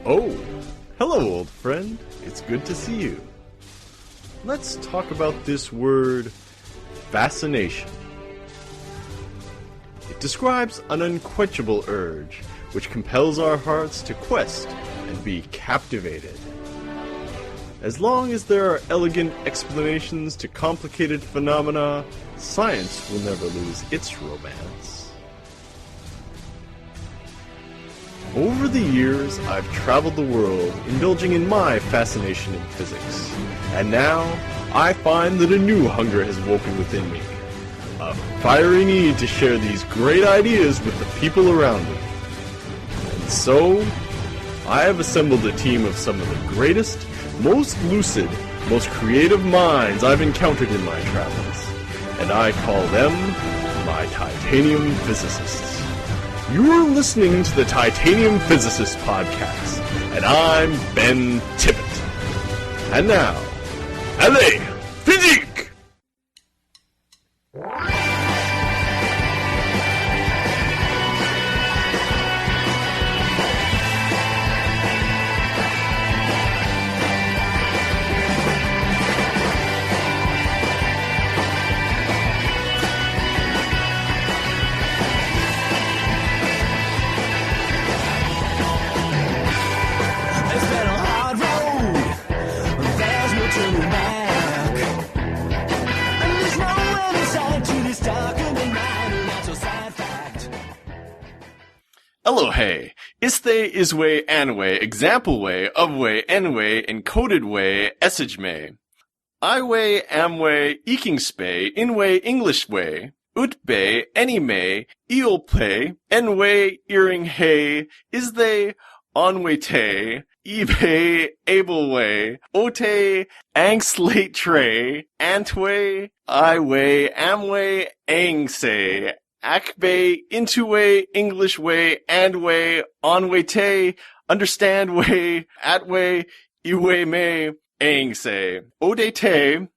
Oh, hello, old friend. It's good to see you. Let's talk about this word, fascination. It describes an unquenchable urge which compels our hearts to quest and be captivated. As long as there are elegant explanations to complicated phenomena, science will never lose its romance. Over the years, I've traveled the world, indulging in my fascination in physics. And now, I find that a new hunger has woken within me. A fiery need to share these great ideas with the people around me. And so, I have assembled a team of some of the greatest, most lucid, most creative minds I've encountered in my travels. And I call them my titanium physicists. You're listening to the Titanium Physicists Podcast, and I'm Ben Tippett. And now, allez, physique! Hello, hey. Isthe, iswe, anwe, example way, ofwe, enwe, encoded way, essage may. Iwe, amwe, ekingspe, inwe, English way, utbe, anime, eolpe, enwe, earring hey, isthe, onwe te, ebe, able way, ote, angslate tray, antwe, iwe, amwe, angse, Akbe, into way, English way, and way, on way te, understand way, at way, iwe me, ang say. Ode te,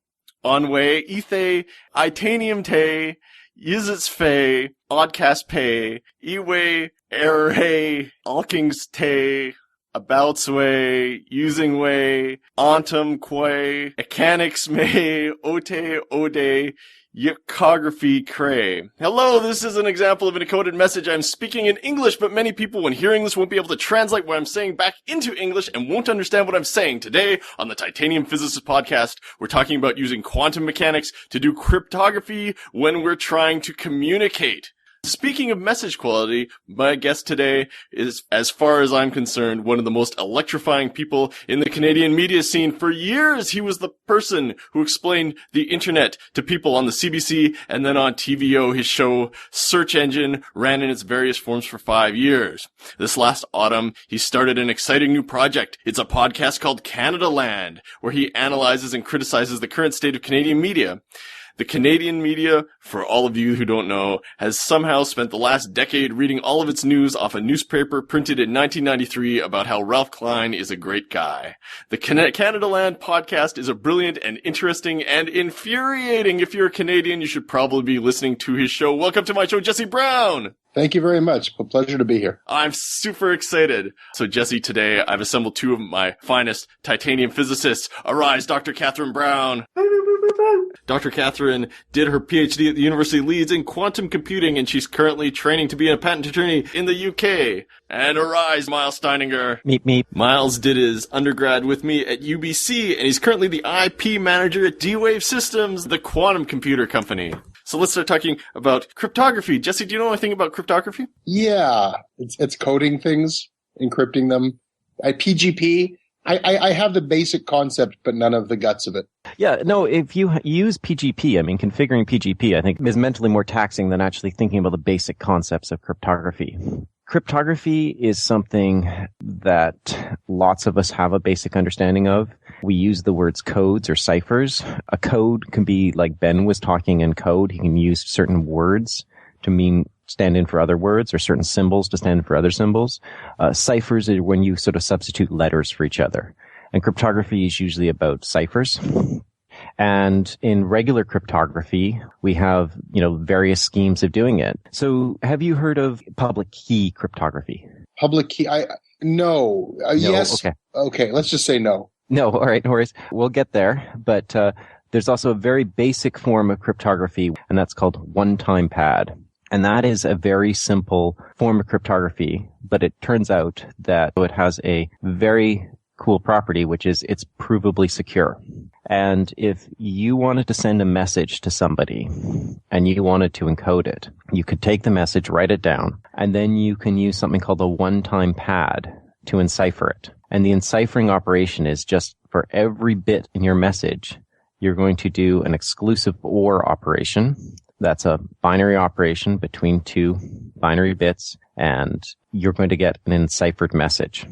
on way, ethe, itanium te, yizits fe, oddcast pay, iwe, error hey, alkings te, abouts way, using way, ontum quay, echanics may, ote, ode, Yicography cray. Hello, this is an example of an encoded message. I'm speaking in English, but many people when hearing this won't be able to translate what I'm saying back into English and won't understand what I'm saying. Today, on the Titanium Physicists Podcast, we're talking about using quantum mechanics to do cryptography when we're trying to communicate. Speaking of message quality, my guest today is, as far as I'm concerned, one of the most electrifying people in the Canadian media scene. For years, he was the person who explained the internet to people on the CBC and then on TVO. His show, Search Engine, ran in its various forms for 5 years. This last autumn, he started an exciting new project. It's a podcast called CANADALAND, where he analyzes and criticizes the current state of Canadian media. The Canadian media, for all of you who don't know, has somehow spent the last decade reading all of its news off a newspaper printed in 1993 about how Ralph Klein is a great guy. The CanadaLand podcast is a brilliant and interesting and infuriating. If you're a Canadian, you should probably be listening to his show. Welcome to my show, Jesse Brown! Thank you very much. A pleasure to be here. I'm super excited. So, Jesse, today I've assembled two of my finest titanium physicists. Arise, Dr. Katherine Brown. Dr. Katherine did her PhD at the University of Leeds in quantum computing, and she's currently training to be a patent attorney in the UK. And arise, Miles Steininger. Meep, meep. Miles did his undergrad with me at UBC, and he's currently the IP manager at D-Wave Systems, the quantum computer company. So let's start talking about cryptography. Jesse, do you know anything about cryptography? Yeah. It's coding things, encrypting them. PGP. I have the basic concept, but none of the guts of it. Yeah, no, if you use PGP, I mean, configuring PGP, I think, is mentally more taxing than actually thinking about the basic concepts of cryptography. Cryptography is something that lots of us have a basic understanding of. We use the words codes or ciphers. A code can be, like Ben was talking in code, he can use certain words to stand in for other words, or certain symbols to stand in for other symbols. Ciphers are when you sort of substitute letters for each other. And cryptography is usually about ciphers. And in regular cryptography, we have, various schemes of doing it. So have you heard of public key cryptography? Public key. No. No? Yes. Okay. Okay. Let's just say no. No, all right, no worries. We'll get there. But there's also a very basic form of cryptography, and that's called one-time pad. And that is a very simple form of cryptography, but it turns out that it has a very cool property, which is it's provably secure. And if you wanted to send a message to somebody and you wanted to encode it, you could take the message, write it down, and then you can use something called a one-time pad to encipher it. And the enciphering operation is just for every bit in your message, you're going to do an exclusive OR operation. That's a binary operation between two binary bits, and you're going to get an enciphered message.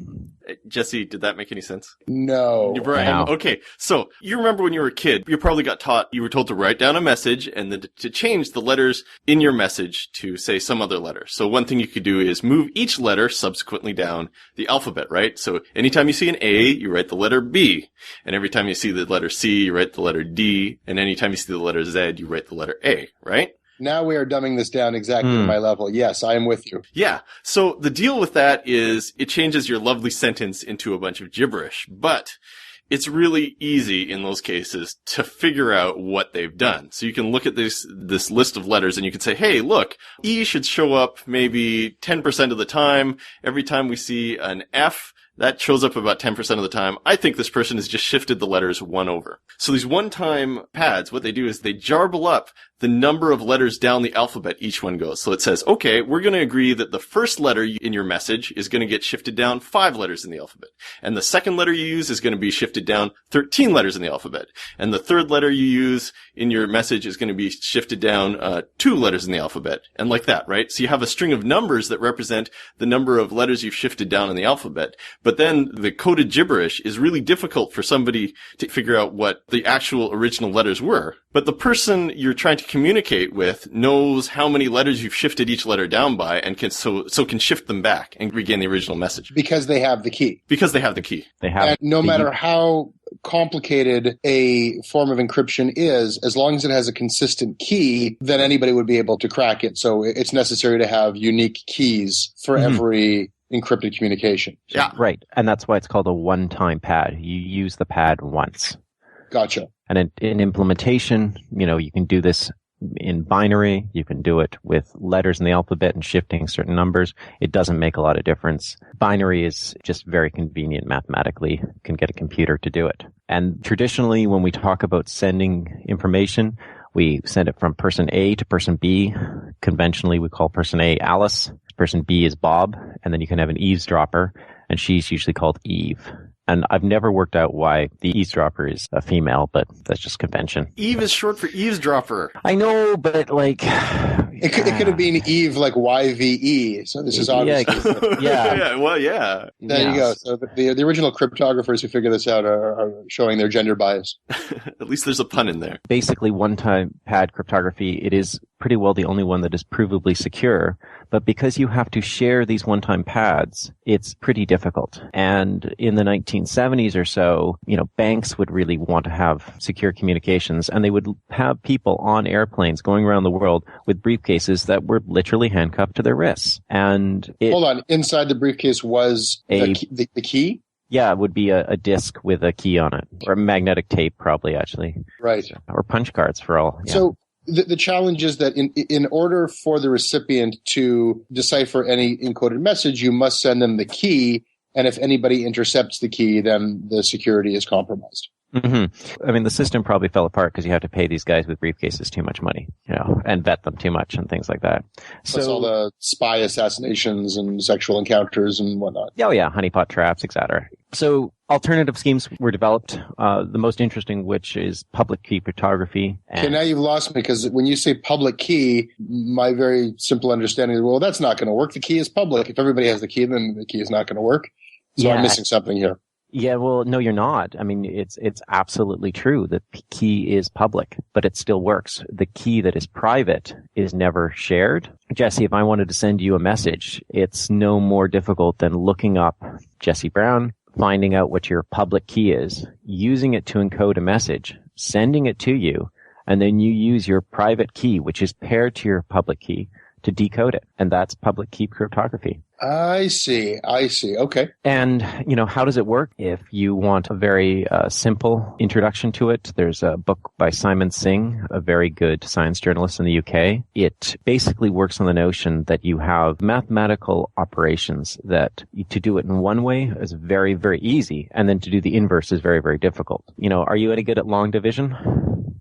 Jesse, did that make any sense? No. Brian, No. okay. So you remember when you were a kid, you probably got taught, you were told to write down a message and then to change the letters in your message to say some other letter. So one thing you could do is move each letter subsequently down the alphabet, right? So anytime you see an A, you write the letter B. And every time you see the letter C, you write the letter D. And anytime you see the letter Z, you write the letter A, right? Now we are dumbing this down exactly to my level. Yes, I am with you. Yeah. So the deal with that is it changes your lovely sentence into a bunch of gibberish, but it's really easy in those cases to figure out what they've done. So you can look at this list of letters and you can say, hey, look, E should show up maybe 10% of the time. Every time we see an F, that shows up about 10% of the time. I think this person has just shifted the letters one over. So these one-time pads, what they do is they jarble up the number of letters down the alphabet each one goes. So it says, okay, we're going to agree that the first letter in your message is going to get shifted down 5 letters in the alphabet. And the second letter you use is going to be shifted down 13 letters in the alphabet. And the third letter you use in your message is going to be shifted down 2 letters in the alphabet. And like that, right? So you have a string of numbers that represent the number of letters you've shifted down in the alphabet. But then the coded gibberish is really difficult for somebody to figure out what the actual original letters were. But the person you're trying to communicate with knows how many letters you've shifted each letter down by and can can shift them back and regain the original message. Because they have the key. Because they have the key. They have And no matter how complicated a form of encryption is, as long as it has a consistent key, then anybody would be able to crack it. So it's necessary to have unique keys for every encrypted communication. Yeah. Right. And that's why it's called a one-time pad. You use the pad once. Gotcha. And in implementation, you can do this in binary. You can do it with letters in the alphabet and shifting certain numbers. It doesn't make a lot of difference. Binary is just very convenient mathematically. You can get a computer to do it. And traditionally, when we talk about sending information, we send it from person A to person B. Conventionally, we call person A Alice. Person B is Bob. And then you can have an eavesdropper, and she's usually called Eve. And I've never worked out why the eavesdropper is a female, but that's just convention. Eve is short for eavesdropper. I know, but It could have been Eve, like YVE. So this is obviously. Yeah. Well, yeah. There you go. So the original cryptographers who figure this out are showing their gender bias. At least there's a pun in there. Basically, one-time pad cryptography, it is pretty well the only one that is provably secure. But because you have to share these one-time pads, it's pretty difficult. And in the 1970s or so, banks would really want to have secure communications, and they would have people on airplanes going around the world with briefcases that were literally handcuffed to their wrists. And Hold on. Inside the briefcase was the key? Yeah, it would be a disc with a key on it, or magnetic tape probably, actually. Right. Or punch cards for all. Yeah. So the challenge is that in order for the recipient to decipher any encoded message, you must send them the key. And if anybody intercepts the key, then the security is compromised. Mm-hmm. I mean, the system probably fell apart because you have to pay these guys with briefcases too much money, and vet them too much and things like that. Plus all the spy assassinations and sexual encounters and whatnot. Oh yeah, honeypot traps, etc. So alternative schemes were developed. The most interesting, which is public key cryptography. Okay, now you've lost me, because when you say public key, my very simple understanding is, well, that's not going to work. The key is public. If everybody has the key, then the key is not going to work. So I'm missing something here. Yeah, well, no, you're not. I mean, it's absolutely true. The key is public, but it still works. The key that is private is never shared. Jesse, if I wanted to send you a message, it's no more difficult than looking up Jesse Brown, finding out what your public key is, using it to encode a message, sending it to you, and then you use your private key, which is paired to your public key, to decode it. And that's public key cryptography. I see. Okay. And, how does it work? If you want a very simple introduction to it, there's a book by Simon Singh, a very good science journalist in the UK. It basically works on the notion that you have mathematical operations that to do it in one way is very, very easy, and then to do the inverse is very, very difficult. Are you any good at long division?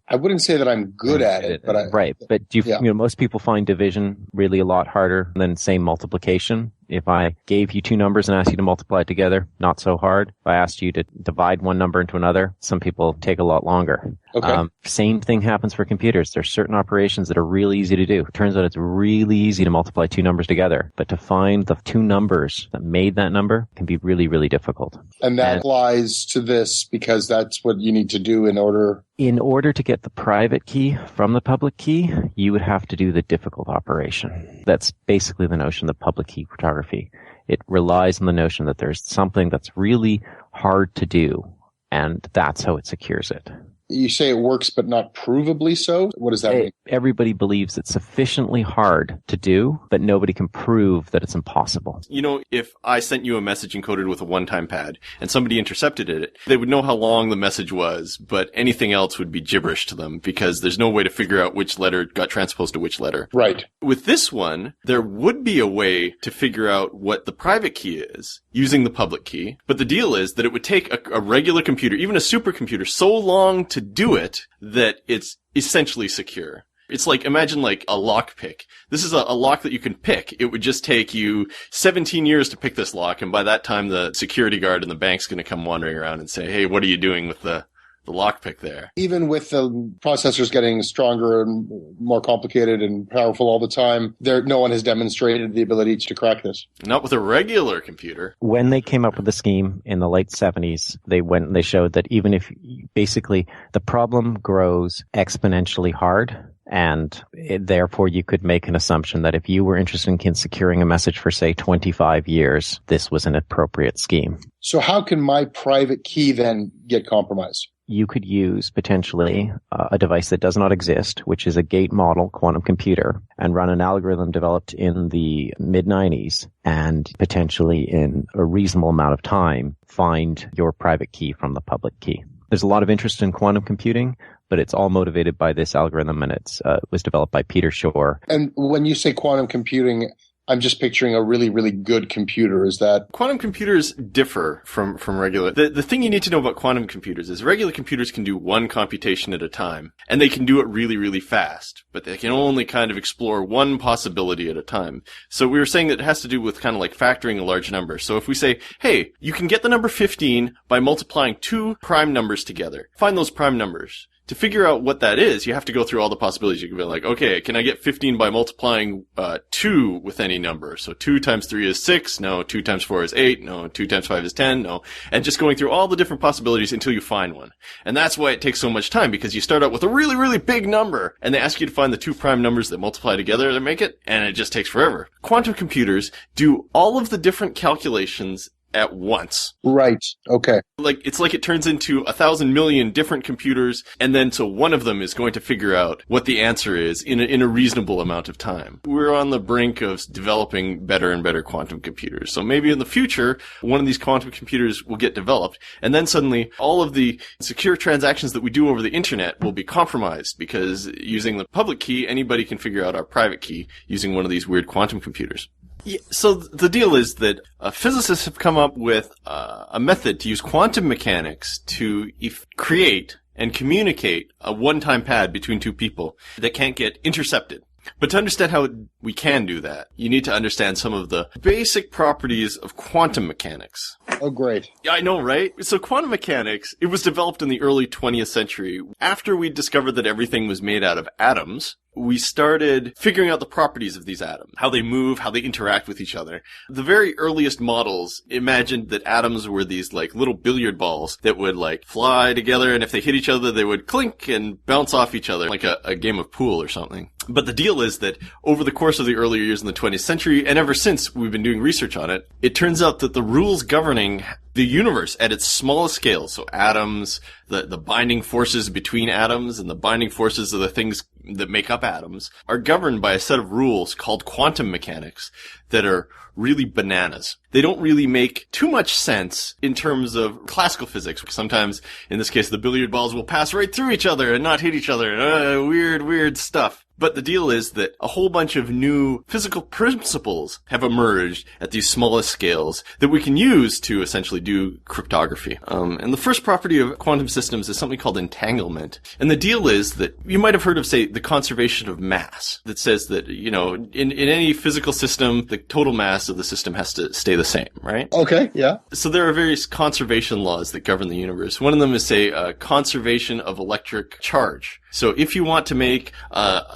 I wouldn't say that I'm good at it, but right. But most people find division really a lot harder than, say, multiplication. If I gave you two numbers and asked you to multiply together, not so hard. If I asked you to divide one number into another, some people take a lot longer. Okay. Same thing happens for computers. There's certain operations that are really easy to do. It turns out it's really easy to multiply two numbers together, but to find the two numbers that made that number can be really, really difficult. And that applies to this because that's what you need to do in order... In order to get the private key from the public key, you would have to do the difficult operation. That's basically the notion of public key cryptography. It relies on the notion that there's something that's really hard to do, and that's how it secures it. You say it works, but not provably so? What does that mean? Everybody believes it's sufficiently hard to do, but nobody can prove that it's impossible. If I sent you a message encoded with a one-time pad and somebody intercepted it, they would know how long the message was, but anything else would be gibberish to them because there's no way to figure out which letter got transposed to which letter. Right. With this one, there would be a way to figure out what the private key is using the public key, but the deal is that it would take a regular computer, even a supercomputer, so long to do it that it's essentially secure. It's like, imagine like a lock pick. This is a lock that you can pick. It would just take you 17 years to pick this lock, and by that time the security guard in the bank's going to come wandering around and say, hey, what are you doing with the lockpick there? Even with the processors getting stronger and more complicated and powerful all the time, no one has demonstrated the ability to crack this. Not with a regular computer. When they came up with the scheme in the late 70s, they showed that even if basically the problem grows exponentially hard, and therefore you could make an assumption that if you were interested in securing a message for, say, 25 years, this was an appropriate scheme. So how can my private key then get compromised? You could use potentially a device that does not exist, which is a gate model quantum computer, and run an algorithm developed in the mid-90s and potentially in a reasonable amount of time find your private key from the public key. There's a lot of interest in quantum computing, but it's all motivated by this algorithm, and it was developed by Peter Shor. And when you say quantum computing, I'm just picturing a really, really good computer. Is that... Quantum computers differ from regular... The thing you need to know about quantum computers is regular computers can do one computation at a time, and they can do it really, really fast, but they can only kind of explore one possibility at a time. So we were saying that it has to do with kind of like factoring a large number. So if we say, hey, you can get the number 15 by multiplying two prime numbers together. Find those prime numbers. To figure out what that is, you have to go through all the possibilities. You can be like, okay, can I get 15 by multiplying 2 with any number? So 2 times 3 is 6. No. 2 times 4 is 8. No. 2 times 5 is 10. No. And just going through all the different possibilities until you find one. And that's why it takes so much time, because you start out with a really, really big number, and they ask you to find the two prime numbers that multiply together to make it, and it just takes forever. Quantum computers do all of the different calculations at once. Right. Okay. It's like it turns into 1,000 million different computers, and then so one of them is going to figure out what the answer is in a reasonable amount of time. We're on the brink of developing better and better quantum computers. So maybe in the future, one of these quantum computers will get developed, and then suddenly all of the secure transactions that we do over the internet will be compromised, because using the public key, anybody can figure out our private key using one of these weird quantum computers. Yeah, so the deal is that physicists have come up with a method to use quantum mechanics to create and communicate a one-time pad between two people that can't get intercepted. But to understand how we can do that, you need to understand some of the basic properties of quantum mechanics. Oh, great. Yeah, I know, right? So quantum mechanics, it was developed in the early 20th century. After we discovered that everything was made out of atoms, we started figuring out the properties of these atoms, how they move, how they interact with each other. The very earliest models imagined that atoms were these like little billiard balls that would like fly together, and if they hit each other, they would clink and bounce off each other like a game of pool or something. But the deal is that over the course of the earlier years in the 20th century, and ever since we've been doing research on it, it turns out that the rules governing the universe at its smallest scale, so atoms, the binding forces between atoms and the binding forces of the things that make up atoms, are governed by a set of rules called quantum mechanics that are really bananas. They don't really make too much sense in terms of classical physics. Sometimes, in this case, the billiard balls will pass right through each other and not hit each other. Weird stuff. But the deal is that a whole bunch of new physical principles have emerged at these smallest scales that we can use to essentially do cryptography. And the first property of quantum systems is something called entanglement. And the deal is that you might have heard of, say, the conservation of mass, that says that, in any physical system, the total mass of the system has to stay the same, right? Okay, yeah. So there are various conservation laws that govern the universe. One of them is, say, conservation of electric charge. So if you want to make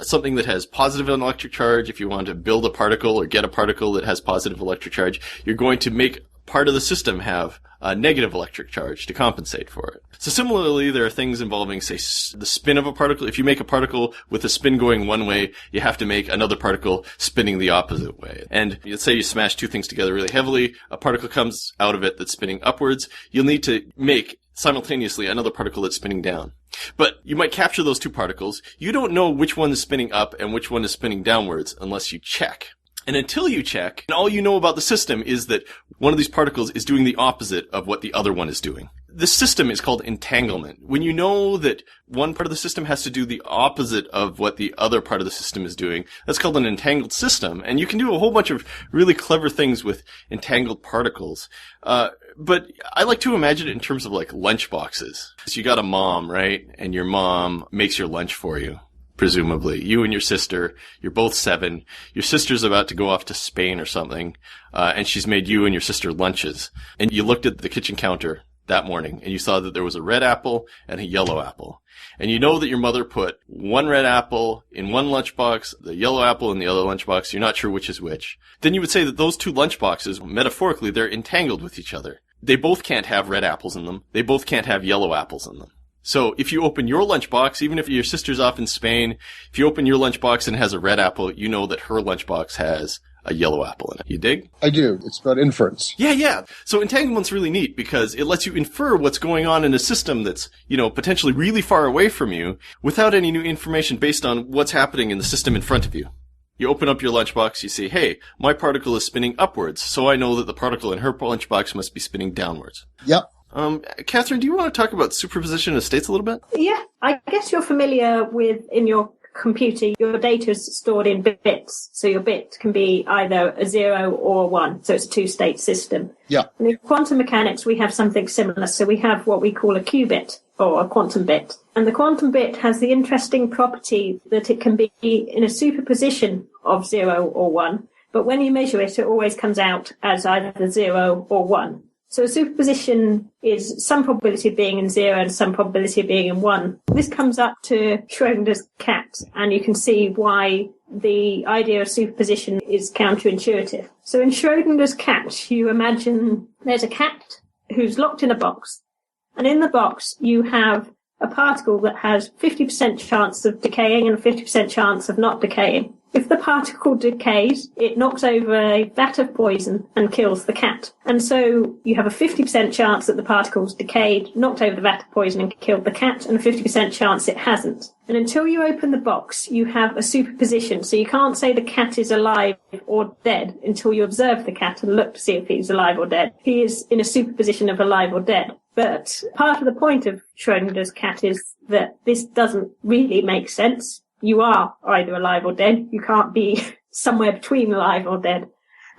something that has positive electric charge, if you want to build a particle or get a particle that has positive electric charge, you're going to make part of the system have a negative electric charge to compensate for it. So similarly, there are things involving, say, the spin of a particle. If you make a particle with a spin going one way, you have to make another particle spinning the opposite way. And let's say you smash two things together really heavily, a particle comes out of it that's spinning upwards. You'll need to make simultaneously another particle that's spinning down. But you might capture those two particles. You don't know which one is spinning up and which one is spinning downwards unless you check. And until you check, all you know about the system is that one of these particles is doing the opposite of what the other one is doing. This system is called entanglement. When you know that one part of the system has to do the opposite of what the other part of the system is doing, that's called an entangled system. And you can do a whole bunch of really clever things with entangled particles. But I like to imagine it in terms of like lunch boxes. So you got a mom, right? And your mom makes your lunch for you. Presumably. You and your sister, you're both 7. Your sister's about to go off to Spain or something, and she's made you and your sister lunches. And you looked at the kitchen counter that morning, and you saw that there was a red apple and a yellow apple. And you know that your mother put one red apple in one lunchbox, the yellow apple in the other lunchbox. You're not sure which is which. Then you would say that those two lunchboxes, metaphorically, they're entangled with each other. They both can't have red apples in them. They both can't have yellow apples in them. So if you open your lunchbox, even if your sister's off in Spain, if you open your lunchbox and it has a red apple, you know that her lunchbox has a yellow apple in it. You dig? I do. It's about inference. Yeah. So entanglement's really neat because it lets you infer what's going on in a system that's, potentially really far away from you without any new information based on what's happening in the system in front of you. You open up your lunchbox, you say, hey, my particle is spinning upwards, so I know that the particle in her lunchbox must be spinning downwards. Yep. Catherine, do you want to talk about superposition of states a little bit? Yeah, I guess you're familiar with, in your computer, your data is stored in bits. So your bit can be either a 0 or a 1. So it's a two-state system. Yeah. And in quantum mechanics, we have something similar. So we have what we call a qubit or a quantum bit. And the quantum bit has the interesting property that it can be in a superposition of 0 or 1. But when you measure it, it always comes out as either 0 or 1. So a superposition is some probability of being in 0 and some probability of being in 1. This comes up to Schrodinger's cat, and you can see why the idea of superposition is counterintuitive. So in Schrodinger's cat, you imagine there's a cat who's locked in a box, and in the box you have a particle that has 50% chance of decaying and a 50% chance of not decaying. If the particle decays, it knocks over a vat of poison and kills the cat. And so you have a 50% chance that the particle's decayed, knocked over the vat of poison and killed the cat, and a 50% chance it hasn't. And until you open the box, you have a superposition. So you can't say the cat is alive or dead until you observe the cat and look to see if he's alive or dead. He is in a superposition of alive or dead. But part of the point of Schrodinger's cat is that this doesn't really make sense. You are either alive or dead. You can't be somewhere between alive or dead.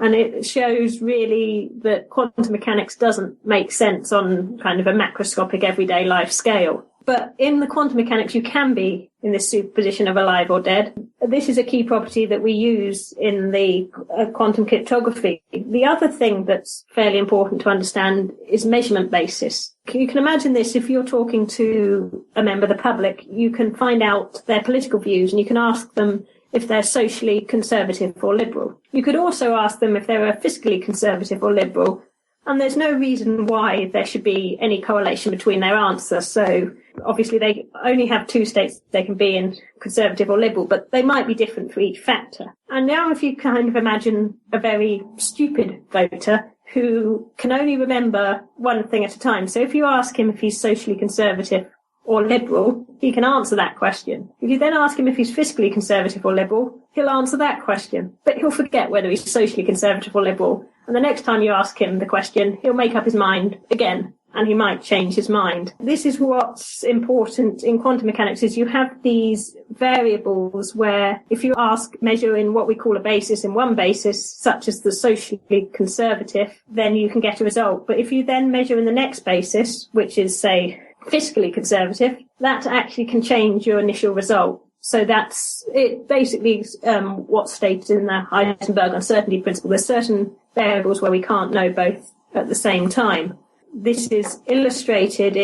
And it shows really that quantum mechanics doesn't make sense on kind of a macroscopic everyday life scale. But in the quantum mechanics, you can be in this superposition of alive or dead. This is a key property that we use in the quantum cryptography. The other thing that's fairly important to understand is measurement basis. You can imagine this if you're talking to a member of the public, you can find out their political views and you can ask them if they're socially conservative or liberal. You could also ask them if they're fiscally conservative or liberal. And there's no reason why there should be any correlation between their answers. So obviously they only have two states they can be in, conservative or liberal, but they might be different for each factor. And now if you kind of imagine a very stupid voter who can only remember one thing at a time. So if you ask him if he's socially conservative or liberal, he can answer that question. If you then ask him if he's fiscally conservative or liberal, he'll answer that question. But he'll forget whether he's socially conservative or liberal. And the next time you ask him the question, he'll make up his mind again, and he might change his mind. This is what's important in quantum mechanics, is you have these variables where if you measure in what we call a basis in one basis, such as the socially conservative, then you can get a result. But if you then measure in the next basis, which is, say, fiscally conservative, that actually can change your initial result. So that's it. Basically, what's stated in the Heisenberg uncertainty principle. There's certain variables where we can't know both at the same time. This is illustrated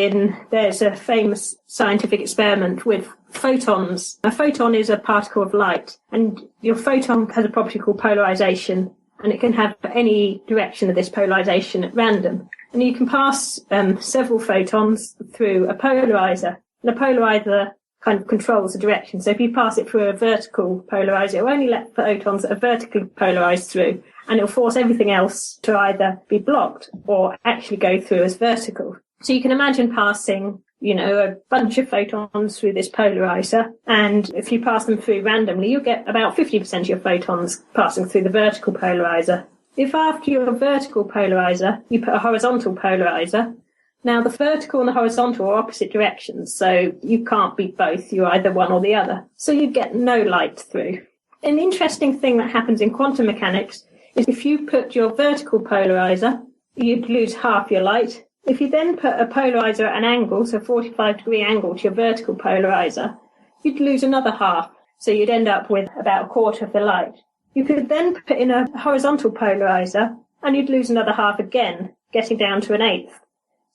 there's a famous scientific experiment with photons. A photon is a particle of light, and your photon has a property called polarization, and it can have any direction of this polarization at random. And you can pass several photons through a polarizer, and a polarizer kind of controls the direction. So if you pass it through a vertical polarizer, it will only let photons that are vertically polarized through, and it'll force everything else to either be blocked or actually go through as vertical. So you can imagine passing, a bunch of photons through this polarizer, and if you pass them through randomly, you'll get about 50% of your photons passing through the vertical polarizer. If after your vertical polarizer, you put a horizontal polarizer, now the vertical and the horizontal are opposite directions, so you can't be both, you're either one or the other. So you get no light through. An interesting thing that happens in quantum mechanics is if you put your vertical polarizer, you'd lose half your light. If you then put a polarizer at an angle, so 45-degree angle to your vertical polarizer, you'd lose another half, so you'd end up with about a quarter of the light. You could then put in a horizontal polarizer, and you'd lose another half again, getting down to an eighth.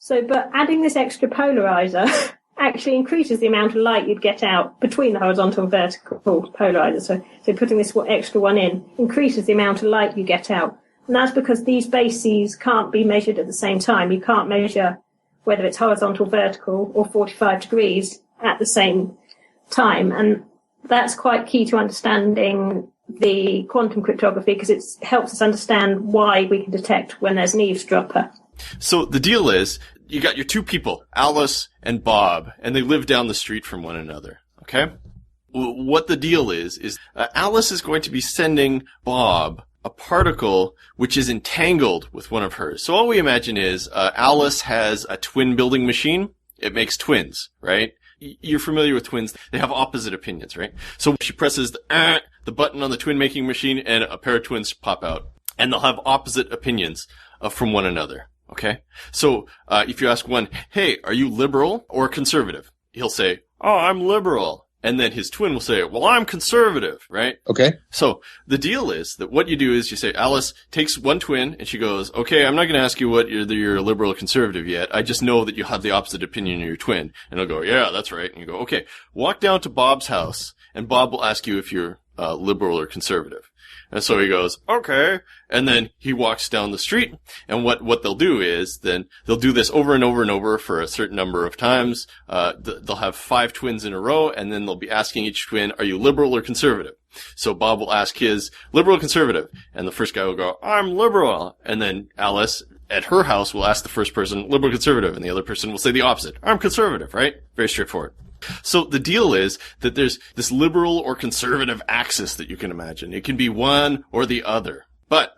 But adding this extra polarizer actually increases the amount of light you'd get out between the horizontal and vertical polarizers. So putting this extra one in increases the amount of light you get out. And that's because these bases can't be measured at the same time. You can't measure whether it's horizontal, vertical, or 45 degrees at the same time. And that's quite key to understanding the quantum cryptography, because it helps us understand why we can detect when there's an eavesdropper. So the deal is, you got your two people, Alice and Bob, and they live down the street from one another, okay? What the deal is Alice is going to be sending Bob a particle which is entangled with one of hers. So all we imagine is Alice has a twin building machine. It makes twins, right? You're familiar with twins. They have opposite opinions, right? So she presses the button on the twin making machine, and a pair of twins pop out. And they'll have opposite opinions from one another. Okay? So, if you ask one, hey, are you liberal or conservative? He'll say, oh, I'm liberal. And then his twin will say, well, I'm conservative, right? Okay. So, the deal is that what you do is you say, Alice takes one twin, and she goes, okay, I'm not going to ask you whether you're liberal or conservative yet. I just know that you have the opposite opinion of your twin. And he'll go, yeah, that's right. And you go, okay, walk down to Bob's house, and Bob will ask you if you're liberal or conservative. And so he goes, okay. And then he walks down the street. And what they'll do is then they'll do this over and over and over for a certain number of times. They'll have 5 twins in a row, and then they'll be asking each twin, are you liberal or conservative? So Bob will ask his, liberal or conservative? And the first guy will go, I'm liberal. And then Alice at her house will ask the first person, liberal or conservative? And the other person will say the opposite. I'm conservative, right? Very straightforward. So the deal is that there's this liberal or conservative axis that you can imagine. It can be one or the other. But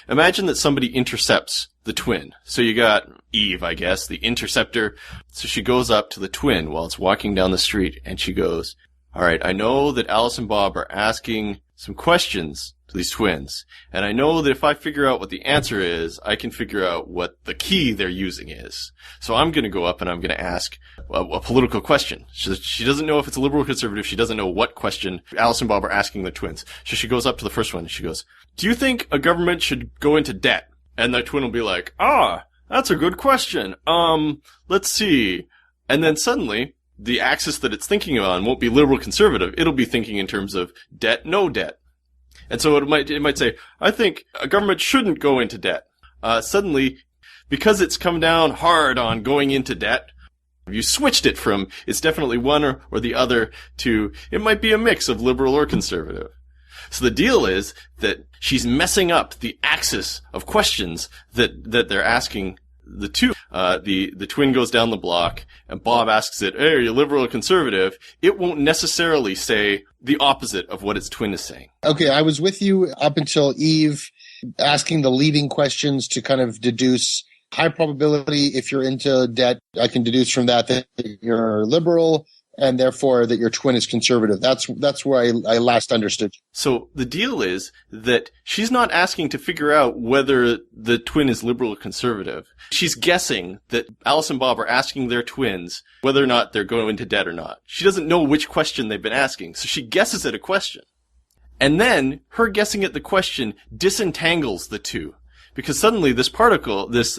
imagine that somebody intercepts the twin. So you got Eve, I guess, the interceptor. So she goes up to the twin while it's walking down the street, and she goes, all right, I know that Alice and Bob are asking some questions to these twins. And I know that if I figure out what the answer is, I can figure out what the key they're using is. So I'm going to go up and I'm going to ask a political question. She doesn't know if it's liberal or conservative. She doesn't know what question Alice and Bob are asking the twins. So she goes up to the first one and she goes, do you think a government should go into debt? And the twin will be like, that's a good question. Let's see. And then suddenly, the axis that it's thinking on won't be liberal conservative. It'll be thinking in terms of debt, no debt. And so it might say, I think a government shouldn't go into debt. Suddenly, because it's come down hard on going into debt, you switched it from it's definitely one or the other to it might be a mix of liberal or conservative. So the deal is that she's messing up the axis of questions that they're asking the two, the twin goes down the block, and Bob asks it, hey, are you liberal or conservative? It won't necessarily say the opposite of what its twin is saying. Okay, I was with you up until Eve asking the leading questions to kind of deduce high probability if you're into debt. I can deduce from that you're liberal, and therefore that your twin is conservative. That's where I last understood. So the deal is that she's not asking to figure out whether the twin is liberal or conservative. She's guessing that Alice and Bob are asking their twins whether or not they're going into debt or not. She doesn't know which question they've been asking, so she guesses at a question. And then her guessing at the question disentangles the two. Because suddenly this particle, this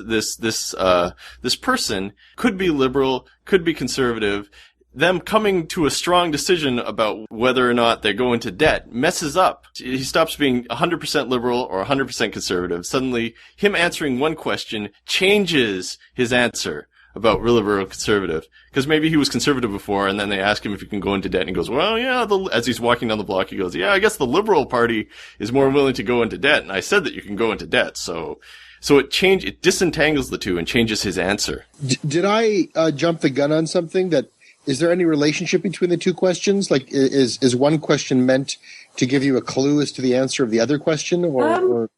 person could be liberal, could be conservative. Them coming to a strong decision about whether or not they go into debt messes up. He stops being 100% liberal or 100% conservative. Suddenly, him answering one question changes his answer about liberal or conservative. Because maybe he was conservative before, and then they ask him if he can go into debt, and he goes, well, yeah, as he's walking down the block, he goes, yeah, I guess the Liberal Party is more willing to go into debt, and I said that you can go into debt, so it disentangles the two and changes his answer. Did I jump the gun on something? Is there any relationship between the two questions? Like, is one question meant to give you a clue as to the answer of the other question? Or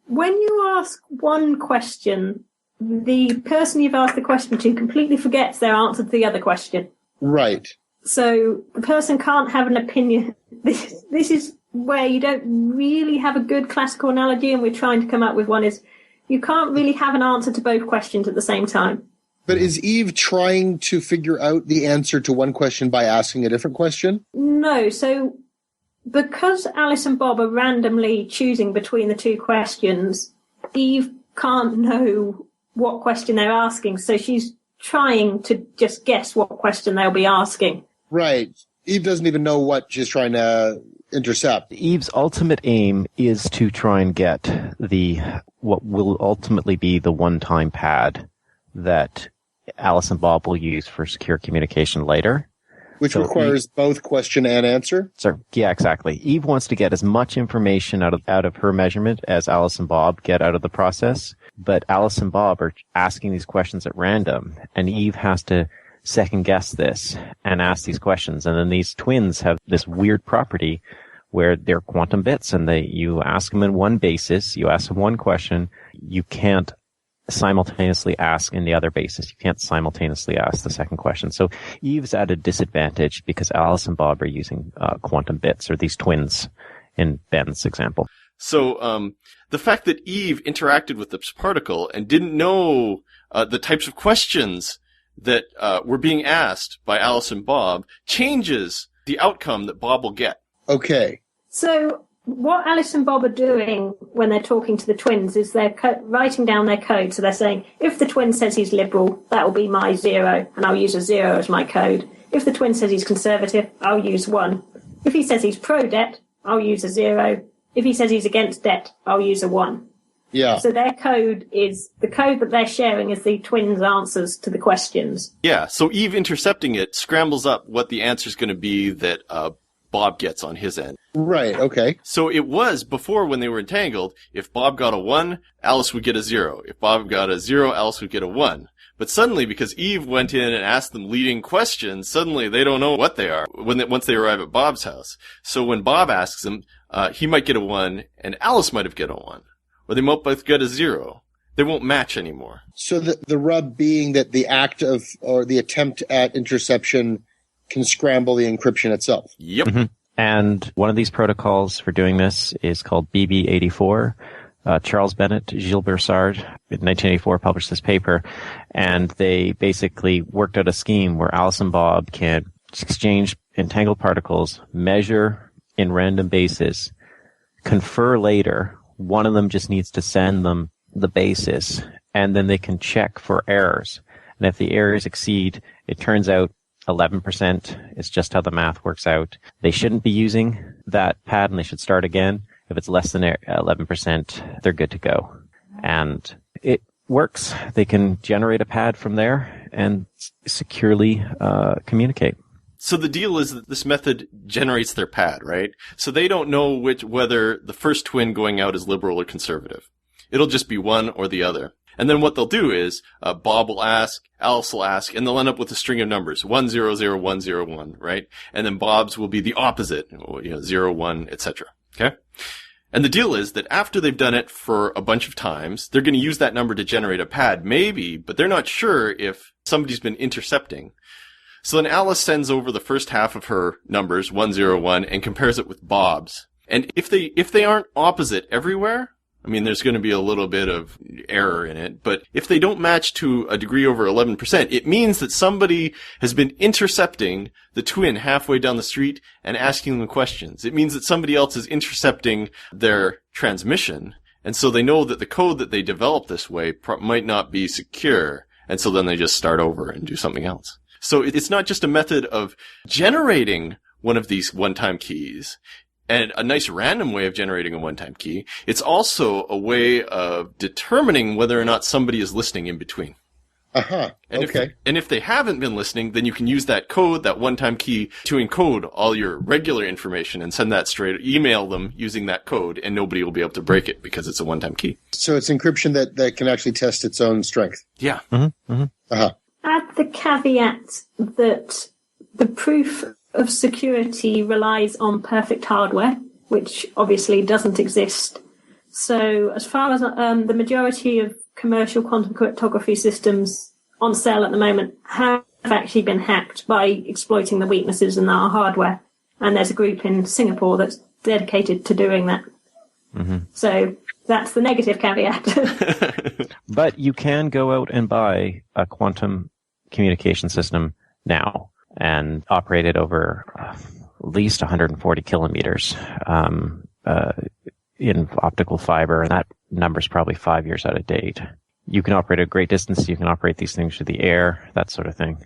when you ask one question, the person you've asked the question to completely forgets their answer to the other question. Right. So the person can't have an opinion. This is where you don't really have a good classical analogy, and we're trying to come up with one, is you can't really have an answer to both questions at the same time. But is Eve trying to figure out the answer to one question by asking a different question? No. So because Alice and Bob are randomly choosing between the two questions, Eve can't know what question they're asking. So she's trying to just guess what question they'll be asking. Right. Eve doesn't even know what she's trying to intercept. Eve's ultimate aim is to try and get what will ultimately be the one-time pad that Alice and Bob will use for secure communication later. Which requires both question and answer? Yeah, exactly. Eve wants to get as much information out of her measurement as Alice and Bob get out of the process. But Alice and Bob are asking these questions at random, and Eve has to second guess this and ask these questions. And then these twins have this weird property where they're quantum bits, and you ask them in one basis, you ask them one question, you can't simultaneously ask in the other basis. You can't simultaneously ask the second question. So Eve's at a disadvantage because Alice and Bob are using quantum bits, or these twins in Ben's example. So the fact that Eve interacted with this particle and didn't know the types of questions that were being asked by Alice and Bob changes the outcome that Bob will get. Okay. So what Alice and Bob are doing when they're talking to the twins is they're writing down their code. So they're saying, if the twin says he's liberal, that will be my 0, and I'll use a 0 as my code. If the twin says he's conservative, I'll use 1. If he says he's pro-debt, I'll use a 0. If he says he's against debt, I'll use a 1. Yeah. So their code is, the code that they're sharing is the twins' answers to the questions. Yeah, so Eve intercepting it scrambles up what the answer is going to be that Bob gets on his end. Right, okay. So it was before, when they were entangled, if Bob got a 1, Alice would get a 0. If Bob got a 0, Alice would get a 1. But suddenly, because Eve went in and asked them leading questions, suddenly they don't know what they are once they arrive at Bob's house. So when Bob asks them, he might get a 1, and Alice might have get a 1. Or they might both get a 0. They won't match anymore. So the rub being that the act of, or the attempt at interception can scramble the encryption itself. Yep. Mm-hmm. And one of these protocols for doing this is called BB84. Charles Bennett, Gilles Broussard, in 1984 published this paper, and they basically worked out a scheme where Alice and Bob can exchange entangled particles, measure in random basis, confer later. One of them just needs to send them the basis, and then they can check for errors. And if the errors exceed, it turns out 11% is just how the math works out. They shouldn't be using that pad, and they should start again. If it's less than 11%, they're good to go. And it works. They can generate a pad from there and securely communicate. So the deal is that this method generates their pad, right? So they don't know whether the first twin going out is liberal or conservative. It'll just be one or the other. And then what they'll do is, Bob will ask, Alice will ask, and they'll end up with a string of numbers, 100101, right? And then Bob's will be the opposite, 01, etc. Okay? And the deal is that after they've done it for a bunch of times, they're going to use that number to generate a pad, maybe, but they're not sure if somebody's been intercepting. So then Alice sends over the first half of her numbers, 101, and compares it with Bob's. And if they aren't opposite everywhere, I mean, there's going to be a little bit of error in it, but if they don't match to a degree over 11%, it means that somebody has been intercepting the twin halfway down the street and asking them questions. It means that somebody else is intercepting their transmission, and so they know that the code that they developed this way might not be secure, and so then they just start over and do something else. So it's not just a method of generating one of these one-time keys, and a nice random way of generating a one-time key. It's also a way of determining whether or not somebody is listening in between. And okay. If they haven't been listening, then you can use that code, that one-time key, to encode all your regular information and send that straight, email them using that code, and nobody will be able to break it because it's a one-time key. So it's encryption that can actually test its own strength. Yeah. Mm-hmm. Mm-hmm. Add the caveat that the proof of security relies on perfect hardware, which obviously doesn't exist. So as far as the majority of commercial quantum cryptography systems on sale at the moment have actually been hacked by exploiting the weaknesses in our hardware. And there's a group in Singapore that's dedicated to doing that. Mm-hmm. So that's the negative caveat. But you can go out and buy a quantum communication system now and operate it over at least 140 kilometers in optical fiber, and that number's probably 5 years out of date. You can operate at great distance. You can operate these things through the air, that sort of thing.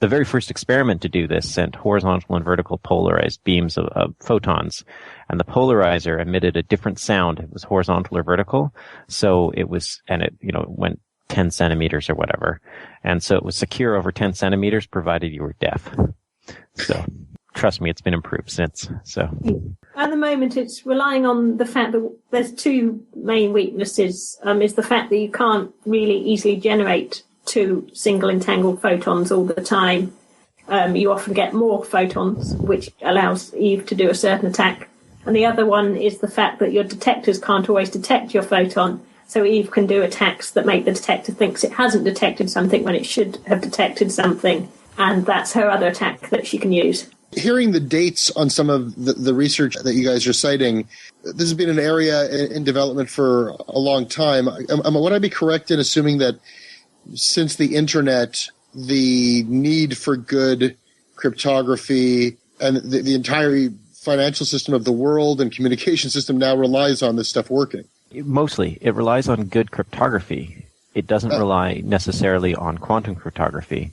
The very first experiment to do this sent horizontal and vertical polarized beams of photons, and the polarizer emitted a different sound. It was horizontal or vertical, so it was, and it went 10 centimeters or whatever. And so it was secure over 10 centimeters, provided you were deaf. So trust me, it's been improved since. So at the moment, it's relying on the fact that there's two main weaknesses. Is the fact that you can't really easily generate two single entangled photons all the time. You often get more photons, which allows Eve to do a certain attack. And the other one is the fact that your detectors can't always detect your photon. So Eve can do attacks that make the detector thinks it hasn't detected something when it should have detected something. And that's her other attack that she can use. Hearing the dates on some of the research that you guys are citing, this has been an area in development for a long time. Would I be correct in assuming that since the internet, the need for good cryptography and the entire financial system of the world and communication system now relies on this stuff working? Mostly. It relies on good cryptography. It doesn't rely necessarily on quantum cryptography.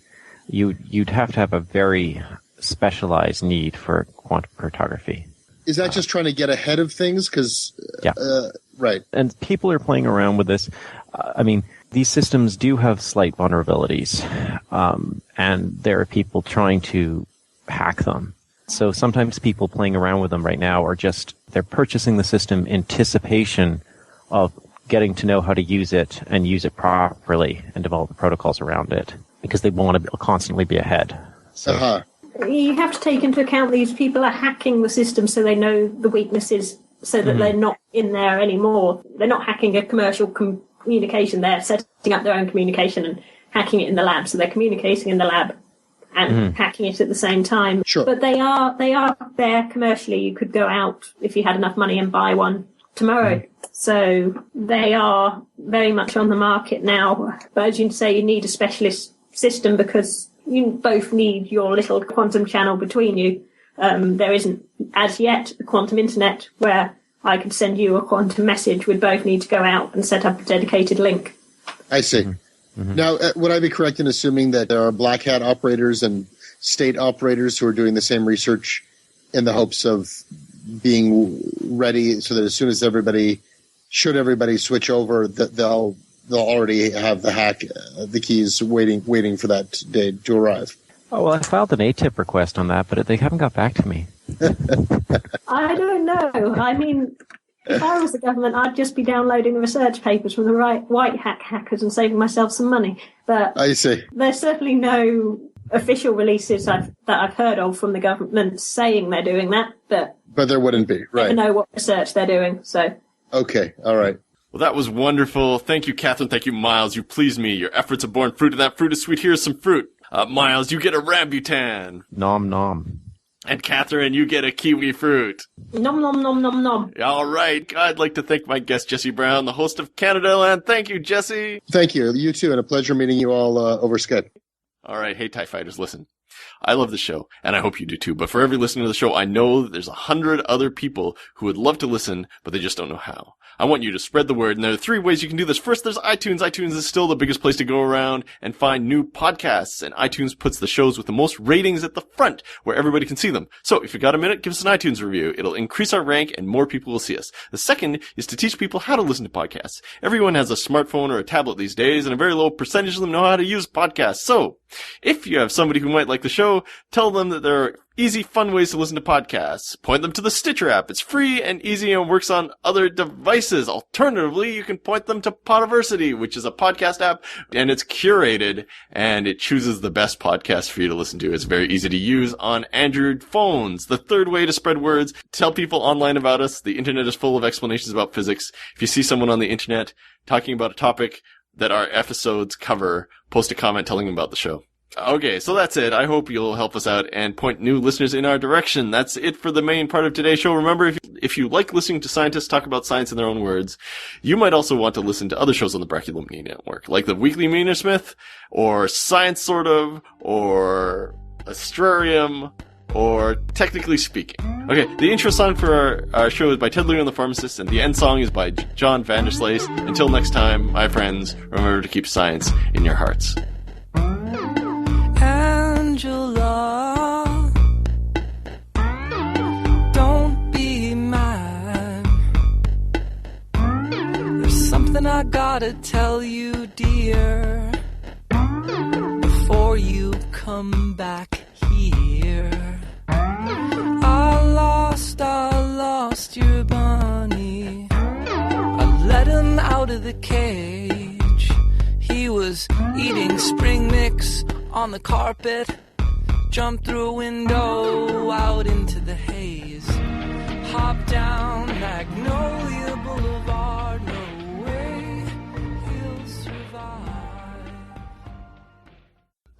You'd have to have a very specialized need for quantum cryptography. Is that just trying to get ahead of things? Yeah. Right. And people are playing around with this. These systems do have slight vulnerabilities, and there are people trying to hack them. So sometimes people playing around with them right now are they're purchasing the system in anticipation of getting to know how to use it and use it properly and develop the protocols around it because they want to constantly be ahead. So. You have to take into account these people are hacking the system so they know the weaknesses so that they're not in there anymore. They're not hacking a commercial communication. They're setting up their own communication and hacking it in the lab. So they're communicating in the lab and hacking it at the same time. Sure. But they are there commercially. You could go out if you had enough money and buy one tomorrow. So they are very much on the market now. But as you say, you need a specialist system because you both need your little quantum channel between you. There isn't, as yet, a quantum internet where I could send you a quantum message. We'd both need to go out and set up a dedicated link. I see. Mm-hmm. Now, would I be correct in assuming that there are black hat operators and state operators who are doing the same research in the hopes of being ready so that as soon as everybody switch over, that they'll already have the keys waiting for that day to arrive? Oh, well, I filed an ATIP request on that, but they haven't got back to me. I don't know. I mean, If I was the government, I'd just be downloading the research papers from the white hat hackers and saving myself some money. But I see. There's certainly no official releases that I've heard of from the government saying they're doing that. But there wouldn't be, right? I never know what research they're doing. So okay, all right. Well, that was wonderful. Thank you, Katherine. Thank you, Miles. You pleased me. Your efforts have borne fruit, and that fruit is sweet. Here's some fruit. Miles, you get a rambutan. Nom nom. And Katherine, you get a kiwi fruit. Nom nom nom nom nom. All right. I'd like to thank my guest, Jesse Brown, the host of CANADALAND. Thank you, Jesse. Thank you. You too, and a pleasure meeting you all over Skype. All right. Hey, TIE Fighters, listen. I love the show, and I hope you do too. But for every listener to the show, I know that there's 100 other people who would love to listen, but they just don't know how. I want you to spread the word, and there are 3 ways you can do this. First, there's iTunes. iTunes is still the biggest place to go around and find new podcasts, and iTunes puts the shows with the most ratings at the front, where everybody can see them. So if you got a minute, give us an iTunes review. It'll increase our rank, and more people will see us. The second is to teach people how to listen to podcasts. Everyone has a smartphone or a tablet these days, and a very low percentage of them know how to use podcasts. So if you have somebody who might like the show, tell them that there are easy, fun ways to listen to podcasts. Point them to the Stitcher app. It's free and easy and works on other devices. Alternatively, you can point them to Podiversity, which is a podcast app, and it's curated, and it chooses the best podcast for you to listen to. It's very easy to use on Android phones. The third way to spread words, tell people online about us. The internet is full of explanations about physics. If you see someone on the internet talking about a topic that our episodes cover, post a comment telling them about the show. Okay, so that's it. I hope you'll help us out and point new listeners in our direction. That's it for the main part of today's show. Remember, if you like listening to scientists talk about science in their own words, you might also want to listen to other shows on the Brachylumini Network, like the Weekly Smith, or Science Sort of, or Astrarium, or Technically Speaking. Okay, the intro song for our show is by Ted Leary and the Pharmacist, and the end song is by John Vanderslice. Until next time, my friends, remember to keep science in your hearts. Angela, don't be mad. There's something I gotta tell you, dear, before you come back here. I lost your bunny. I let him out of the cage. He was eating spring mix on the carpet, jumped through a window out into the haze, hop down Magnolia Boulevard, no way he'll survive.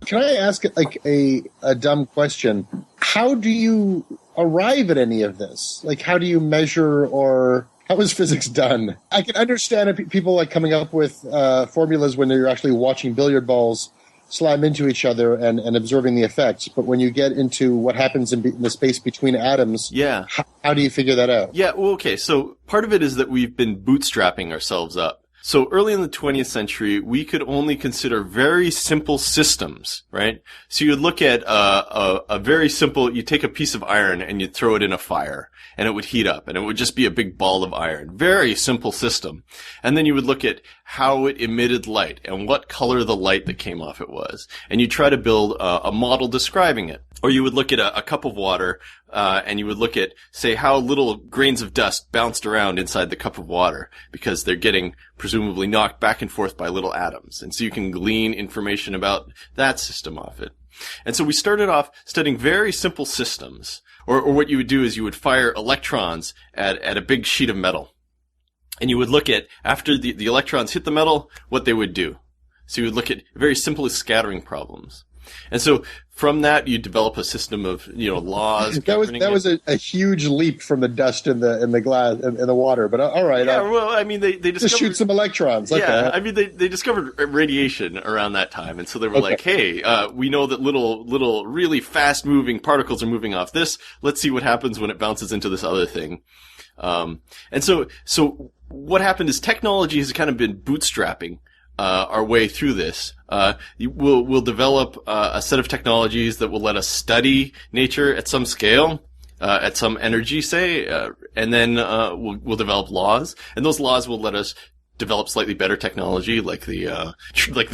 Can I ask like a dumb question? How do you arrive at any of this? Like, how do you measure, or how is physics done? I can understand people like coming up with formulas when you're actually watching billiard balls slam into each other and observing the effects. But when you get into what happens in the space between atoms, yeah, how do you figure that out? Yeah, well, okay, so part of it is that we've been bootstrapping ourselves up. So early in the 20th century, we could only consider very simple systems, right? So you'd look at a very simple, you take a piece of iron and you'd throw it in a fire and it would heat up and it would just be a big ball of iron. Very simple system. And then you would look at how it emitted light and what color the light that came off it was. And you try to build a model describing it. Or you would look at a cup of water, and you would look at, say, how little grains of dust bounced around inside the cup of water, because they're getting presumably knocked back and forth by little atoms. And so you can glean information about that system off it. And so we started off studying very simple systems. Or what you would do is you would fire electrons at a big sheet of metal. And you would look at, after the electrons hit the metal, what they would do. So you would look at very simple scattering problems. And so from that, you develop a system of, laws. That was a huge leap from the dust in the glass in the water. But all right. Yeah, well, I mean, they discovered, just shoot some electrons. Okay. Yeah, I mean, they discovered radiation around that time, and so they were like, hey, we know that little really fast moving particles are moving off this. Let's see what happens when it bounces into this other thing. And so what happened is technology has kind of been bootstrapping our way through this. We'll develop a set of technologies that will let us study nature at some scale, at some energy, say, and then we'll develop laws, and those laws will let us develop slightly better technology, like the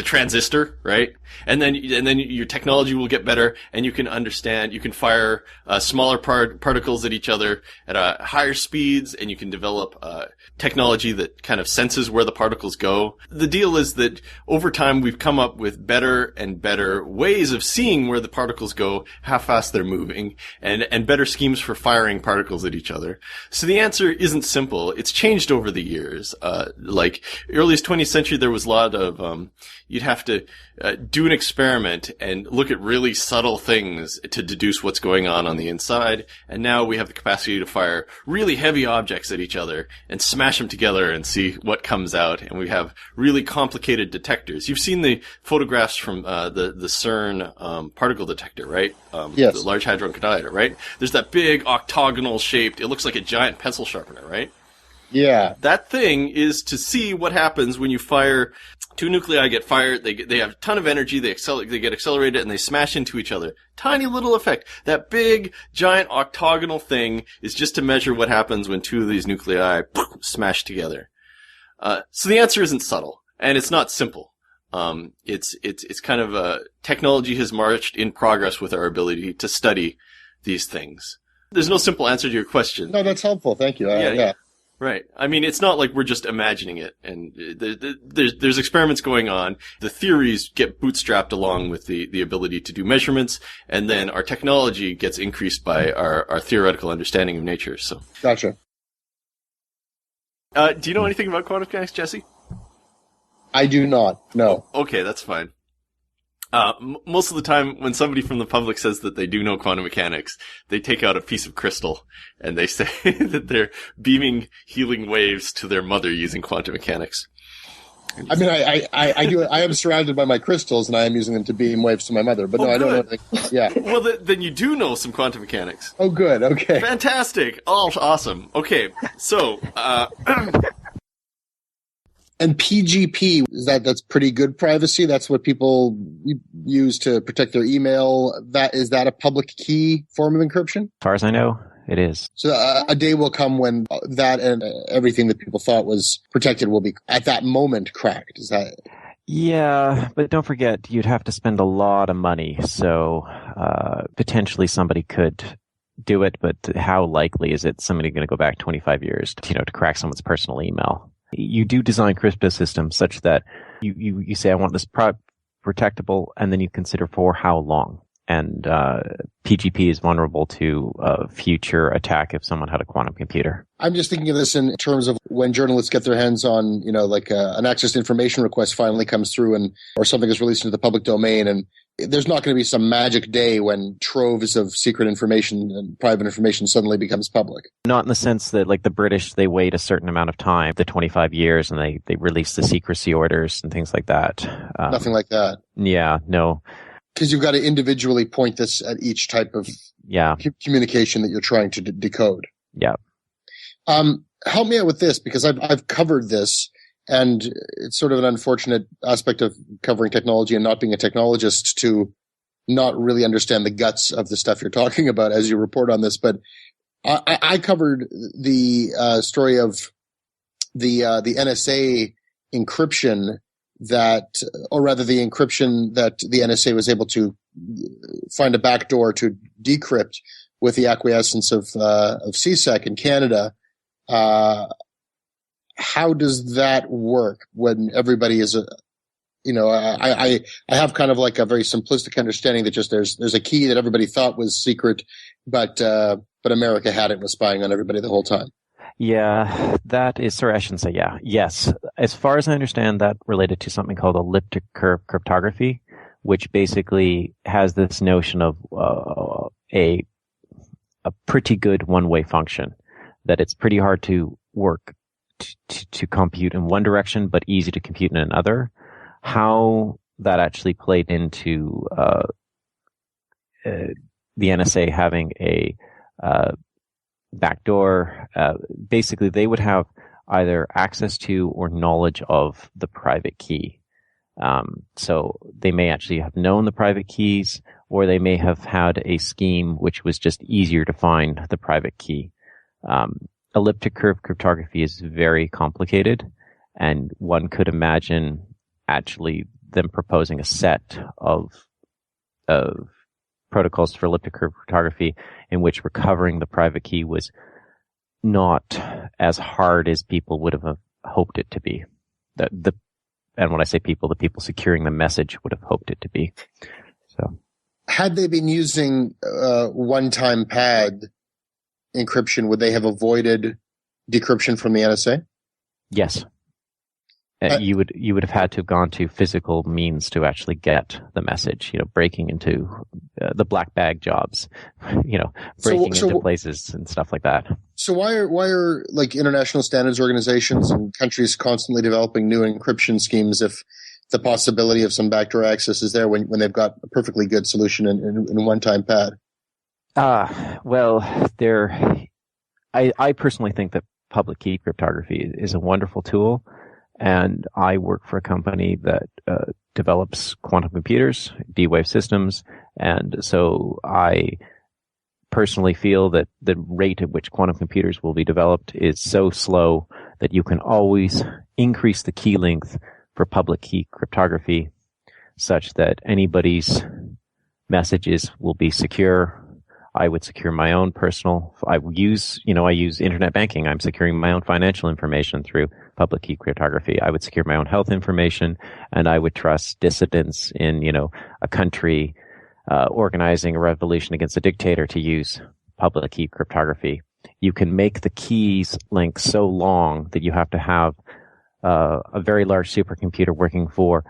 transistor, right? And then your technology will get better, and you can fire smaller particles at each other at higher speeds, and you can develop technology that kind of senses where the particles go. The deal is that over time we've come up with better and better ways of seeing where the particles go, how fast they're moving, and better schemes for firing particles at each other. So the answer isn't simple. It's changed over the years. Like earliest 20th century, there was a lot of you'd have to do an experiment and look at really subtle things to deduce what's going on the inside. And now we have the capacity to fire really heavy objects at each other and smash them together and see what comes out. And we have really complicated detectors. You've seen the photographs from the CERN particle detector, right? Yes. The Large Hadron Collider, right? There's that big octagonal shaped, it looks like a giant pencil sharpener, right? Yeah. That thing is to see what happens when you fire two nuclei get fired. They have a ton of energy. They get accelerated and they smash into each other. Tiny little effect. That big giant octagonal thing is just to measure what happens when two of these nuclei smash together. So the answer isn't subtle, and it's not simple. It's kind of technology has marched in progress with our ability to study these things. There's no simple answer to your question. No, that's helpful. Thank you. Yeah. Right. I mean, it's not like we're just imagining it, and there's experiments going on. The theories get bootstrapped along with the ability to do measurements, and then our technology gets increased by our theoretical understanding of nature. So, Gotcha. Do you know anything about quantum mechanics, Jesse? I do not. No. Okay, that's fine. Most of the time, when somebody from the public says that they do know quantum mechanics, they take out a piece of crystal and they say that they're beaming healing waves to their mother using quantum mechanics. I mean, I do. I am surrounded by my crystals, and I am using them to beam waves to my mother. But no, I don't know. Yeah. Well, then you do know some quantum mechanics. Oh, good. Okay. Fantastic. Oh, awesome. Okay, so. And PGP, that's pretty good privacy. That's what people use to protect their email. Is that a public key form of encryption? As far as I know, it is. So a day will come when that and everything that people thought was protected will be at that moment cracked. Is that? Yeah, but don't forget, you'd have to spend a lot of money. So potentially somebody could do it, but how likely is it somebody going to go back 25 years to crack someone's personal email? You do design crypto systems such that you say, I want this protectable, and then you consider for how long. And PGP is vulnerable to future attack if someone had a quantum computer. I'm just thinking of this in terms of when journalists get their hands on, like an access to information request finally comes through or something is released into the public domain, and there's not going to be some magic day when troves of secret information and private information suddenly becomes public. Not in the sense that, like the British, they wait a certain amount of time, the 25 years, and they release the secrecy orders and things like that. Nothing like that. Yeah, no. Because you've got to individually point this at each type of communication that you're trying to decode. Yeah. Help me out with this, because I've covered this, and it's sort of an unfortunate aspect of covering technology and not being a technologist to not really understand the guts of the stuff you're talking about as you report on this. But I covered the story of the NSA encryption the encryption that the NSA was able to find a backdoor to decrypt with the acquiescence of CSEC in Canada. How does that work when everybody is I have kind of like a very simplistic understanding that just there's a key that everybody thought was secret, but America had it and was spying on everybody the whole time. Yeah, that is, sorry, I shouldn't say yeah. Yes. As far as I understand, that related to something called elliptic curve cryptography, which basically has this notion of a pretty good one-way function, that it's pretty hard to work to compute in one direction, but easy to compute in another. How that actually played into the NSA having a backdoor, basically they would have either access to or knowledge of the private key. So they may actually have known the private keys, or they may have had a scheme which was just easier to find the private key. Elliptic curve cryptography is very complicated, And one could imagine actually them proposing a set of protocols for elliptic cryptography in which recovering the private key was not as hard as people would have hoped it to be. And when I say people, the people securing the message would have hoped it to be. So, had they been using one-time pad encryption, would they have avoided decryption from the NSA? Yes. You would have had to have gone to physical means to actually get the message, breaking into the black bag jobs, breaking into places and stuff like that. So why are like international standards organizations and countries constantly developing new encryption schemes if the possibility of some backdoor access is there when they've got a perfectly good solution in one-time pad? I personally think that public key cryptography is a wonderful tool. And I work for a company that develops quantum computers, D-Wave systems, and so I personally feel that the rate at which quantum computers will be developed is so slow that you can always increase the key length for public key cryptography such that anybody's messages will be secure. I would secure my own personal. I use internet banking. I'm securing my own financial information through public key cryptography. I would secure my own health information, and I would trust dissidents in, a country organizing a revolution against a dictator to use public key cryptography. You can make the keys length so long that you have to have a very large supercomputer working for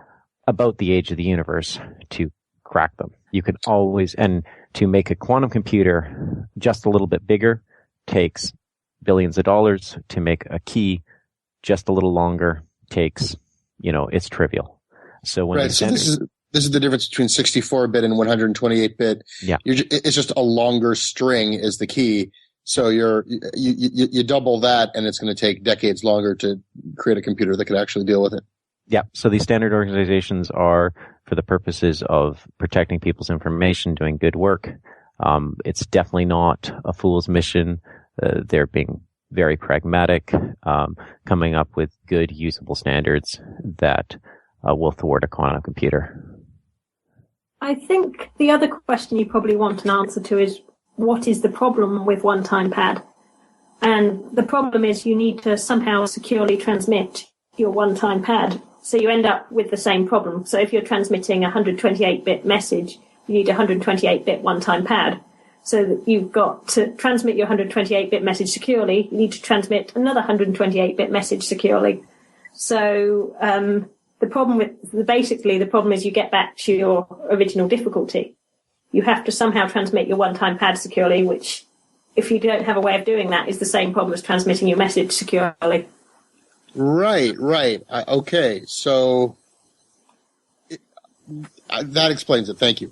about the age of the universe to crack them. You can always, and to make a quantum computer just a little bit bigger takes billions of dollars. To make a key just a little longer takes, it's trivial. So when so this is the difference between 64-bit and 128-bit. Yeah, it's just a longer string is the key. So you double that, and it's going to take decades longer to create a computer that could actually deal with it. Yeah. So these standard organizations are for the purposes of protecting people's information, doing good work. It's definitely not a fool's mission. They're being very pragmatic, coming up with good, usable standards that will thwart a quantum computer. I think the other question you probably want an answer to is, what is the problem with one-time pad? And the problem is you need to somehow securely transmit your one-time pad. So you end up with the same problem. So if you're transmitting a 128-bit message, you need a 128-bit one-time pad. So that you've got to transmit your 128-bit message securely, you need to transmit another 128-bit message securely. So the problem is you get back to your original difficulty. You have to somehow transmit your one-time pad securely, which, if you don't have a way of doing that, is the same problem as transmitting your message securely. Right. Okay, so that explains it. Thank you.